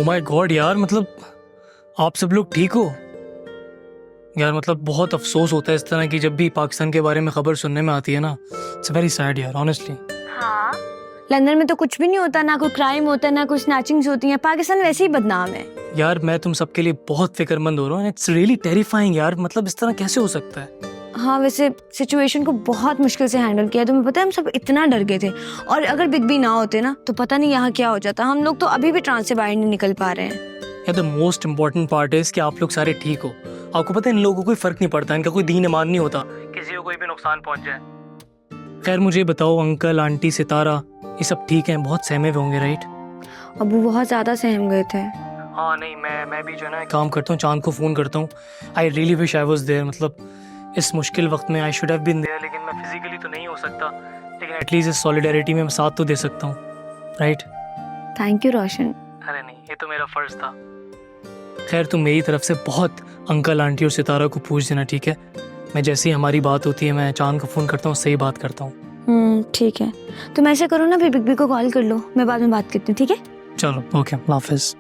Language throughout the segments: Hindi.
ओ माय गॉड यार, मतलब आप सब लोग ठीक हो यार? मतलब बहुत अफसोस होता है इस तरह की जब भी पाकिस्तान के बारे में खबर सुनने में आती है ना। इट्स वेरी सैड यार, ऑनेस्टली। हाँ, लंदन में तो कुछ भी नहीं होता, ना कोई क्राइम होता, ना कोई स्नैचिंग्स होती हैं। पाकिस्तान वैसे ही बदनाम है। यार मैं तुम सबके लिए बहुत फिक्रमंद हो रहा हूँ। इट्स रियली टेरिफाइंग यार, मतलब इस तरह कैसे हो सकता है? हाँ, वैसे सिचुएशन को बहुत मुश्किल से हैंडल किया। तुम्हें पता है हम सब इतना डर गए थे, और अगर बिग बी ना होते ना तो पता नहीं यहाँ क्या हो जाता। हम लोग तो अभी भी ट्रांस से बाहर नहीं निकल पा रहे हैं। यार the most important part is कि आप लोग सारे ठीक हो। आपको पता है इन लोगों को कोई फर्क नहीं पड़ता, इनका कोई दीन ईमान नहीं होता किसी को कोई भी नुकसान पहुंच जाए। खैर मुझे बताओ, अंकल आंटी सितारा ये सब ठीक हैं? बहुत सहमे हुए होंगे राइट? अबू बहुत ज्यादा सहम गए थे। हाँ नहीं, मैं भी जो है ना काम करता हूँ, चांद को फ़ोन करता हूँ। I really wish I was there. मतलब इस मुश्किल वक्त में I should have been there, लेकिन मैं फिजिकली तो नहीं हो सकता, लेकिन एटलीस्ट इस सॉलिडारिटी में मैं साथ तो दे सकता हूँ, राइट? थैंक यू रोशन। अरे नहीं, ये तो मेरा फ़र्ज़ था। खैर तुम मेरी तरफ से बहुत अंकल आंटी और सितारा को पूछ देना, ठीक है? मैं जैसे ही हमारी बात होती है मैं चांद को फ़ोन करता हूँ, उससे ही बात करता हूँ। ठीक है, तुम ऐसे करो ना, फिर बिग बी को कॉल कर लो, मैं बाद में बात करती हूँ, ठीक है? चलो ओके, अल्लाह हाफिज़।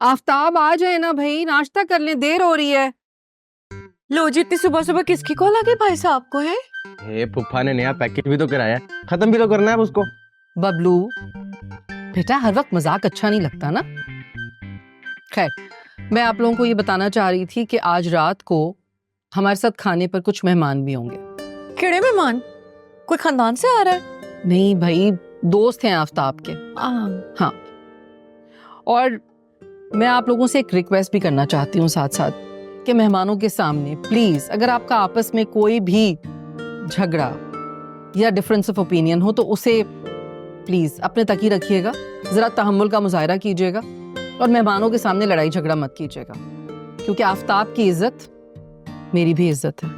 आफ्ताब आ जाए ना भाई, नाश्ता कर ले, देर हो रही है। लो जी, इतनी सुबह सुबह किसकी कॉल आ गई भाई साहब को? है हे पुप्पा ने नया पैकेज भी तो कराया है, खत्म भी तो करना है उसको। बबलू बेटा, हर वक्त मजाक अच्छा नहीं लगता ना। खैर, मैं आप लोगों को ये बताना चाह रही थी कि आज रात को हमारे साथ खाने पर कुछ मेहमान भी होंगे। केड़े मेहमान? कोई खानदान से आ रहा है? नहीं भाई, दोस्त हैं आफ्ताब के। हाँ, और मैं आप लोगों से एक रिक्वेस्ट भी करना चाहती हूँ साथ साथ, कि मेहमानों के सामने प्लीज, अगर आपका आपस में कोई भी झगड़ा या डिफरेंस ऑफ ओपिनियन हो तो उसे प्लीज अपने तक ही रखिएगा। जरा तहम्मुल का मुजाहरा कीजिएगा और मेहमानों के सामने लड़ाई झगड़ा मत कीजिएगा, क्योंकि आफ्ताब की इज्जत मेरी भी इज्जत है।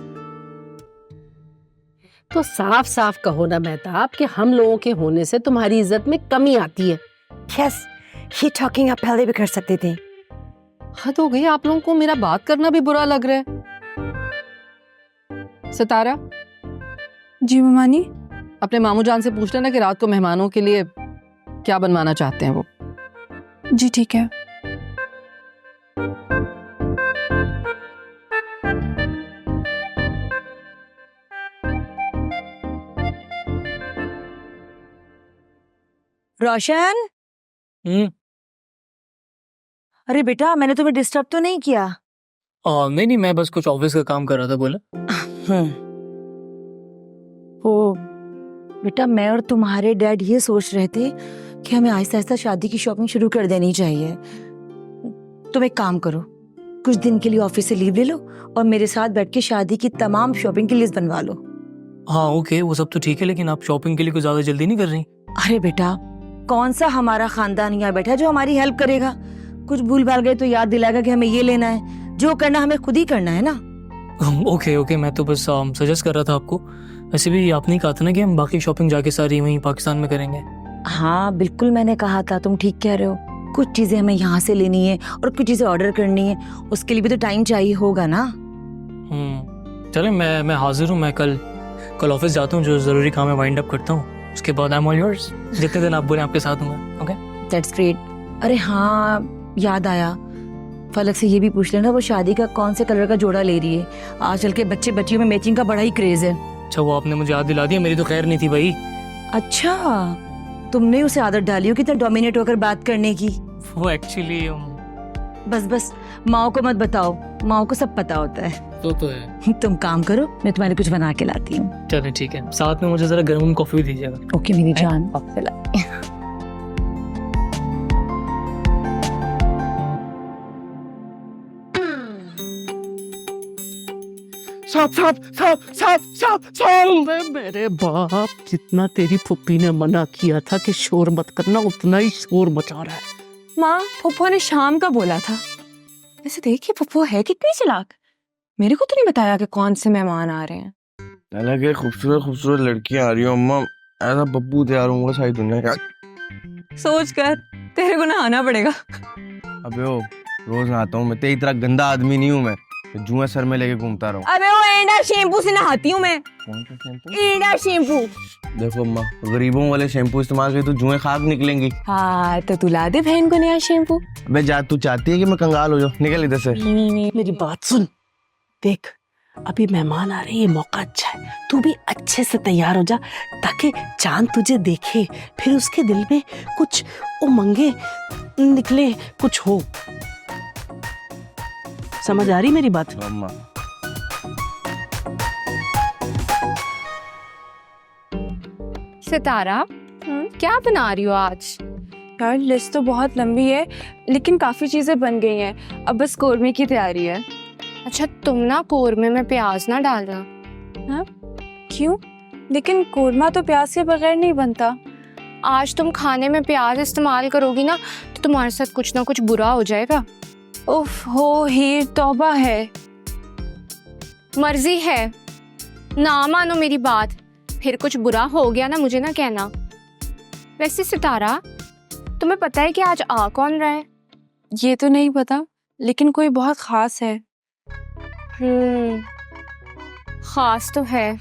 तो साफ साफ कहो ना मेहताब कि हम लोगों के होने से तुम्हारी इज्जत में कमी आती है। यस, ये टॉकिंग आप पहले भी कर सकते थे। हद हो गई, आप लोगों को मेरा बात करना भी बुरा लग रहा है। सितारा जी ममानी। अपने मामू जान से पूछ लेना कि रात को मेहमानों के लिए क्या बनवाना चाहते हैं वो। जी ठीक है। रोशन, अरे बेटा, मैंने तुम्हें डिस्टर्ब तो नहीं किया? नहीं नहीं, मैं बस कुछ ऑफिस का काम कर रहा था, बोला। ओ बेटा, मैं और तुम्हारे डैड ये सोच रहे थे कि हमें आहिस्ता आहिस्ता शादी की शॉपिंग शुरू कर देनी चाहिए। तुम एक काम करो, कुछ दिन के लिए ऑफिस से लीव ले लो और मेरे साथ बैठ के शादी की तमाम शॉपिंग की लिस्ट बनवा लो। हाँ ओके, वो सब तो ठीक है, लेकिन आप शॉपिंग के लिए कुछ ज्यादा जल्दी नहीं कर रही? अरे बेटा, कौन सा हमारा खानदान यहाँ बैठा है जो हमारी हेल्प करेगा? कुछ भूल भाल गए तो याद दिलाएगा कि हमें ये लेना है। जो करना हमें खुद ही करना है ना। ओके ओके, मैं तो बस सजेस्ट कर रहा था आपको। वैसे भी आपने कहा था ना कि हम बाकी शॉपिंग जाके सारी वहीं पाकिस्तान में करेंगे। हाँ बिल्कुल, मैंने कहा था, तुम ठीक कह रहे हो। कुछ चीजें हमें यहाँ से लेनी है और कुछ चीजें ऑर्डर करनी है, उसके लिए भी तो टाइम चाहिए होगा ना। चले, मैं हाजिर हूँ। मैं कल ऑफिस जाता हूँ, जो जरूरी काम है वाइंड अप करता हूँ, उसके बाद आई एम ऑल योर्स। जितने दिन आप बोले आपके साथ हूँ। Okay, that's great. अरे हाँ, याद आया, फलक से ये भी पूछ लेना वो शादी का कौन से कलर का जोड़ा ले रही है। आजकल के बच्चे बच्चियों में मैचिंग का बड़ा ही क्रेज है। अच्छा, वो आपने मुझे याद दिला दिया, मेरी तो खैर नहीं थी भाई। अच्छा, तुमने उसे आदत डाली हो कितना डोमिनेट होकर बात करने की। वो एक्चुअली बस माओ को मत बताओ, माओ को सब पता होता है। तो है। तुम काम करो, मैं तुम्हारे कुछ बना के लाती हूँ। चले ठीक है, साथ में मुझे जरा गर्म कॉफी भी दीजिएगा। ओके मेरी जान। साफ साफ साफ साफ साफ साफ। मेरे बाप, जितना तेरी फुप्पी ने मना किया था कि शोर मत करना, उतना ही शोर मचा रहा है। माँ, पप्पू ने शाम का बोला था। वैसे देखिए पप्पू है कितनी चालाक। मेरे को तो नहीं बताया कि कौन से मेहमान आ रहे हैं। हालांकि खूबसूरत खूबसूरत लड़कियां आ रही हो अम्मा, ऐसा बब्बू तैयार होऊंगा सारी दुनिया का। सोच कर तेरे को नहाना पड़ेगा। अबे ओ, रोज नहाता हूँ मैं, तेरी तरह गंदा आदमी नहीं हूँ मैं। जुआ सर में लेके घूमता रहूं। अबे वो एंडा शैम्पू से नहाती हूँ मैं। कौन सा शैम्पू? Enda shampoo. देखो अम्मा, गरीबों वाले शैम्पू इस्तेमाल करे तो जुएं खाक निकलेंगी। हाँ तो तू ला दे बहन को नया शैम्पू। अबे जा, तू चाहती है कि मैं कंगाल हो जाऊं? निकल इधर से। मेरी बात सुन, देख अभी मेहमान आ रहे हैं, ये मौका अच्छा है, तू भी अच्छे से तैयार हो जा ताकि चांद तुझे देखे, फिर उसके दिल में कुछ उमंगे निकले, कुछ हो। समझ आ रही मेरी बात? अम्मा सितारा, क्या बना रही हो आज? यार लिस्ट तो बहुत लंबी है लेकिन काफी चीजें बन गई हैं, अब बस कोरमे की तैयारी है। अच्छा, तुम ना कोरमे में प्याज ना डालना। हाँ क्यों? लेकिन कोरमा तो प्याज के बगैर नहीं बनता। आज तुम खाने में प्याज इस्तेमाल करोगी ना तो तुम्हारे साथ कुछ ना कुछ बुरा हो जाएगा। उफ हो हीर, तौबा है। मर्जी है, ना मानो मेरी बात, फिर कुछ बुरा हो गया ना मुझे ना कहना। वैसे सितारा, तुम्हें पता है कि आज आ कौन रहा है? ये तो नहीं पता लेकिन कोई बहुत खास है। खास तो है,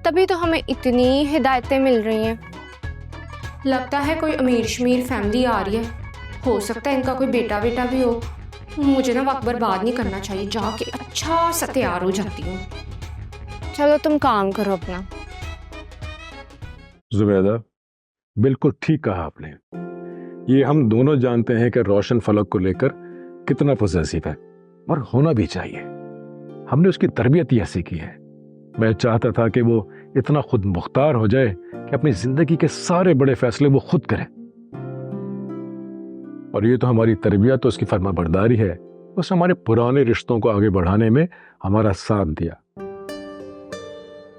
तभी तो हमें इतनी हिदायतें मिल रही हैं। लगता है कोई अमीर शमीर फैमिली आ रही है, हो सकता है इनका कोई बेटा बेटा भी हो। मुझे ना वक्त बर्बाद नहीं करना चाहिए, जाके अच्छा सा तैयार हो जाती हूँ। चलो तुम काम करो अपना। जुबैदा, बिल्कुल ठीक कहा आपने। ये हम दोनों जानते हैं कि रोशन फलक को लेकर कितना पॉसेसिव है, और होना भी चाहिए। हमने उसकी तरबियत ही ऐसी की है। मैं चाहता था कि वो इतना खुद मुख्तार हो जाए कि अपनी जिंदगी के सारे बड़े फैसले वो खुद करे, और ये तो हमारी तरबियत तो उसकी फर्माबरदारी है। उसने हमारे पुराने रिश्तों को आगे बढ़ाने में हमारा साथ दिया,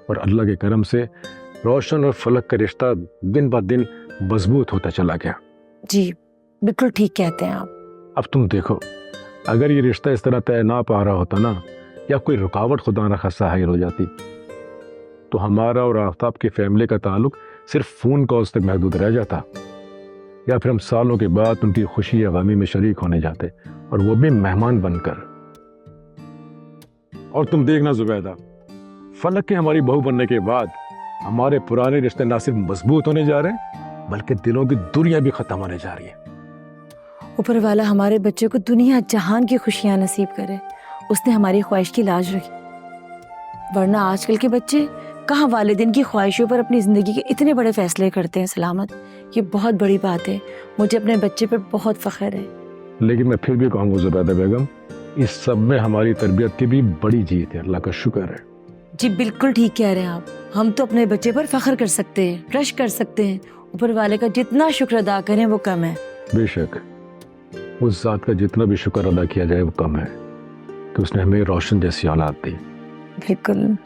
और अल्लाह के करम से रोशन और फलक का रिश्ता दिन ब दिन मजबूत होता चला गया। जी बिल्कुल ठीक कहते हैं आप। अब तुम देखो, अगर ये रिश्ता इस तरह तय ना पा रहा होता ना, या कोई रुकावट खुदा न खासा हाजिर हो जाती, तो हमारा और आफ्ताब की फैमिली का ताल्लुक सिर्फ फोन कॉल्स तक महदूद रह जाता, या फिर हम सालों के बाद उनकी खुशी या गमी में शरीक होने जाते, और वो भी मेहमान बनकर। और तुम देखना जुबैदा, फलक के हमारी बहू बनने के बाद हमारे पुराने रिश्ते ना सिर्फ मजबूत होने जा रहे हैं, बल्कि दिलों की दूरियां भी खत्म होने जा रही हैं। ऊपर वाला हमारे बच्चे को दुनिया जहान की खुशियां नसीब करे, उसने हमारी ख्वाहिश की लाज रखी। वरना आजकल के बच्चे कहाँ वालिदैन की ख्वाहिशों पर अपनी जिंदगी के इतने बड़े फैसले करते हैं। सलामत, ये बहुत बड़ी बात है, मुझे अपने बच्चे पर बहुत फख्र है। लेकिन मैं फिर भी कहूँगा जुबैदा बेगम, इस सब में हमारी तरबियत की भी बड़ी जीत है, अल्लाह का शुक्र है। जी बिल्कुल ठीक कह रहे हैं आप। हम तो अपने बच्चे पर फख्र कर सकते हैं, रश कर सकते हैं। ऊपर वाले का जितना शुक्र अदा करें वो कम है। बेशक उस जात का जितना भी शुक्र अदा किया जाए वो कम है कि उसने हमें रोशन जैसी औलाद दी। बिल्कुल।